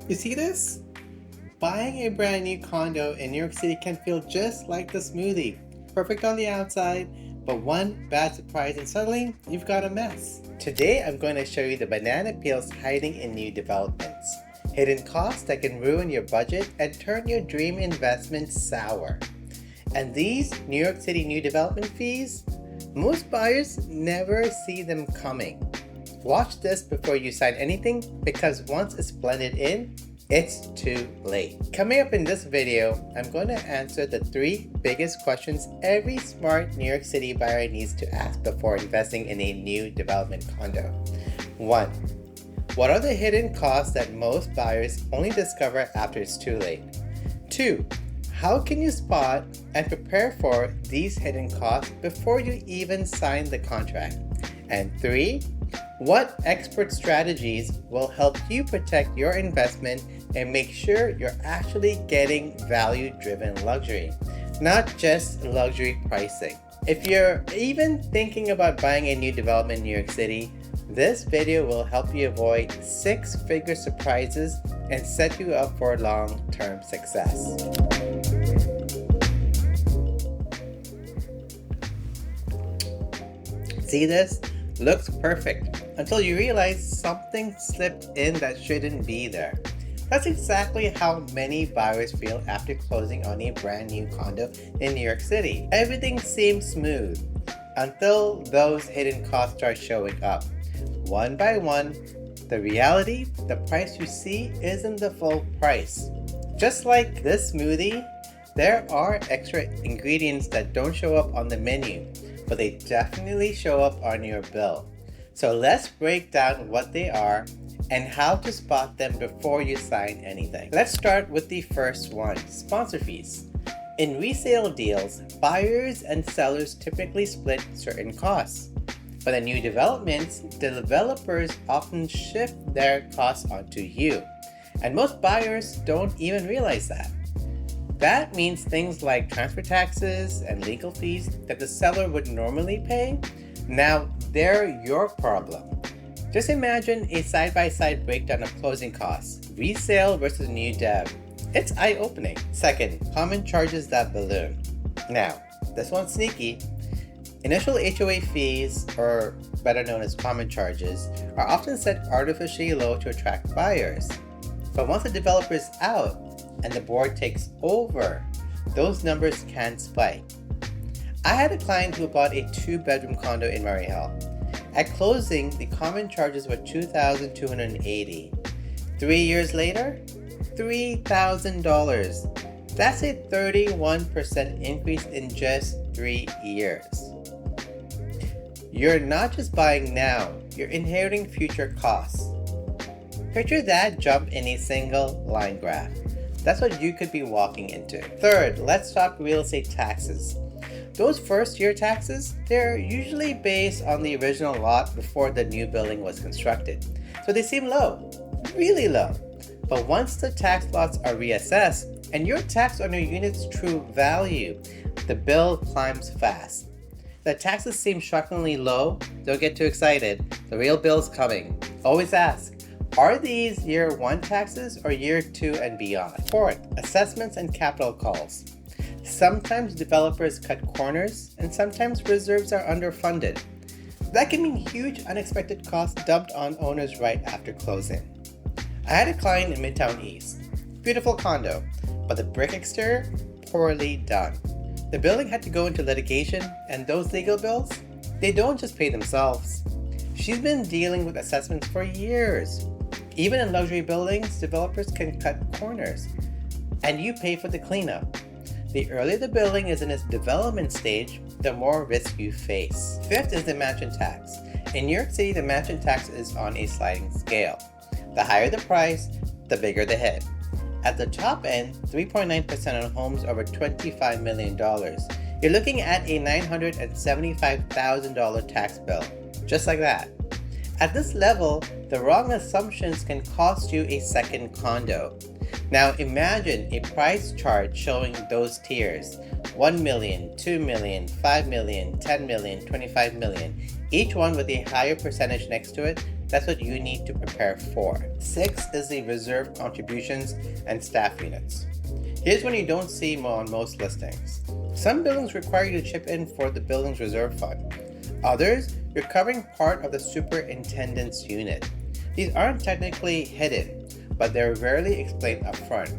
You see this? Buying a brand new condo in New York City can feel just like the smoothie. Perfect on the outside, but one bad surprise and suddenly you've got a mess. Today I'm going to show you the banana peels hiding in new developments. Hidden costs that can ruin your budget and turn your dream investment sour. And these New York City new development fees, most buyers never see them coming. Watch this before you sign anything because once it's blended in, it's too late. Coming up in this video, I'm going to answer the 3 biggest questions every smart New York City buyer needs to ask before investing in a new development condo. 1. What are the hidden costs that most buyers only discover after it's too late? 2. How can you spot and prepare for these hidden costs before you even sign the contract? And 3. What expert strategies will help you protect your investment and make sure you're actually getting value-driven luxury, not just luxury pricing? If you're even thinking about buying a new development in New York City, this video will help you avoid 6-figure surprises and set you up for long-term success. See this? Looks perfect until you realize something slipped in that shouldn't be there. That's exactly how many buyers feel after closing on a brand new condo in New York City. Everything seems smooth until those hidden costs start showing up. One by one, the reality, the price you see isn't the full price. Just like this smoothie, there are extra ingredients that don't show up on the menu, but they definitely show up on your bill. So let's break down what they are and how to spot them before you sign anything. Let's start with the first one, sponsor fees. In resale deals, buyers and sellers typically split certain costs. But in new developments, the developers often shift their costs onto you. And most buyers don't even realize that. That means things like transfer taxes and legal fees that the seller would normally pay, now they're your problem. Just imagine a side-by-side breakdown of closing costs, resale versus new dev. It's eye-opening. Second, common charges that balloon. Now, this one's sneaky. Initial HOA fees, or better known as common charges, are often set artificially low to attract buyers. But once the developer is out and the board takes over, those numbers can spike. I had a client who bought a 2-bedroom condo in Murray Hill. At closing, the common charges were $2,280. 3 years later, $3,000. That's a 31% increase in just 3 years. You're not just buying now, you're inheriting future costs. Picture that jump in a single line graph. That's what you could be walking into. Third, let's talk real estate taxes. Those first-year taxes, they're usually based on the original lot before the new building was constructed. So they seem low, really low. But once the tax lots are reassessed and you're taxed on your unit's true value, the bill climbs fast. The taxes seem shockingly low. Don't get too excited. The real bill's coming. Always ask, are these year 1 taxes or year 2 and beyond? Fourth, assessments and capital calls. Sometimes developers cut corners and sometimes reserves are underfunded. That can mean huge unexpected costs dumped on owners right after closing. I had a client in Midtown East. Beautiful condo, but the brick exterior, poorly done. The building had to go into litigation, and those legal bills, they don't just pay themselves. She's been dealing with assessments for years. Even in luxury buildings, developers can cut corners, and you pay for the cleanup. The earlier the building is in its development stage, the more risk you face. Fifth is the mansion tax. In New York City, the mansion tax is on a sliding scale. The higher the price, the bigger the hit. At the top end, 3.9% on homes over $25 million. You're looking at a $975,000 tax bill, just like that. At this level, the wrong assumptions can cost you a second condo. Now imagine a price chart showing those tiers: 1 million, 2 million, 5 million, 10 million, 25 million, each one with a higher percentage next to it That's what you need to prepare for. 6 is the reserve contributions and staff units. Here's one you don't see on most listings. Some buildings require you to chip in for the building's reserve fund. Others, you're covering part of the superintendent's unit. These aren't technically hidden, but they're rarely explained up front.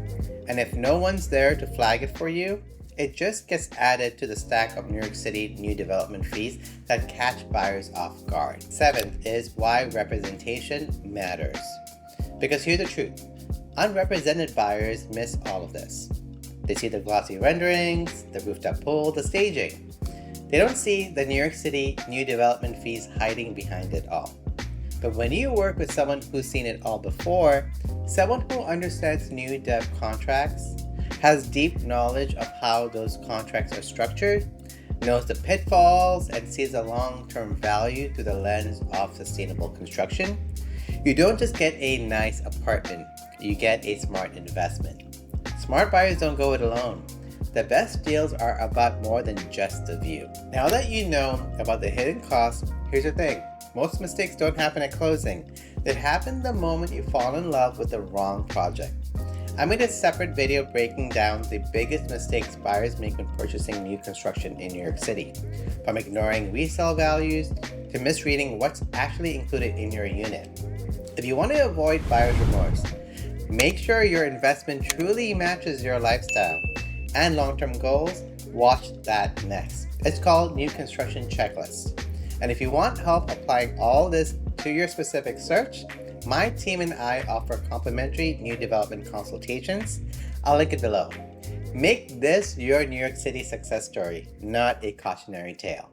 And if no one's there to flag it for you, it just gets added to the stack of New York City new development fees that catch buyers off guard. 7th is why representation matters. Because here's the truth. Unrepresented buyers miss all of this. They see the glossy renderings, the rooftop pool, the staging. They don't see the New York City new development fees hiding behind it all. But when you work with someone who's seen it all before, someone who understands new dev contracts, has deep knowledge of how those contracts are structured, knows the pitfalls, and sees the long-term value through the lens of sustainable construction, you don't just get a nice apartment, you get a smart investment. Smart buyers don't go it alone. The best deals are about more than just the view. Now that you know about the hidden costs, here's the thing. Most mistakes don't happen at closing. They happen the moment you fall in love with the wrong project. I made a separate video breaking down the biggest mistakes buyers make when purchasing new construction in New York City, from ignoring resale values to misreading what's actually included in your unit. If you want to avoid buyer's remorse, make sure your investment truly matches your lifestyle and long-term goals. Watch that next. It's called New Construction Checklist. And if you want help applying all this to your specific search, my team and I offer complimentary new development consultations. I'll link it below. Make this your New York City success story, not a cautionary tale.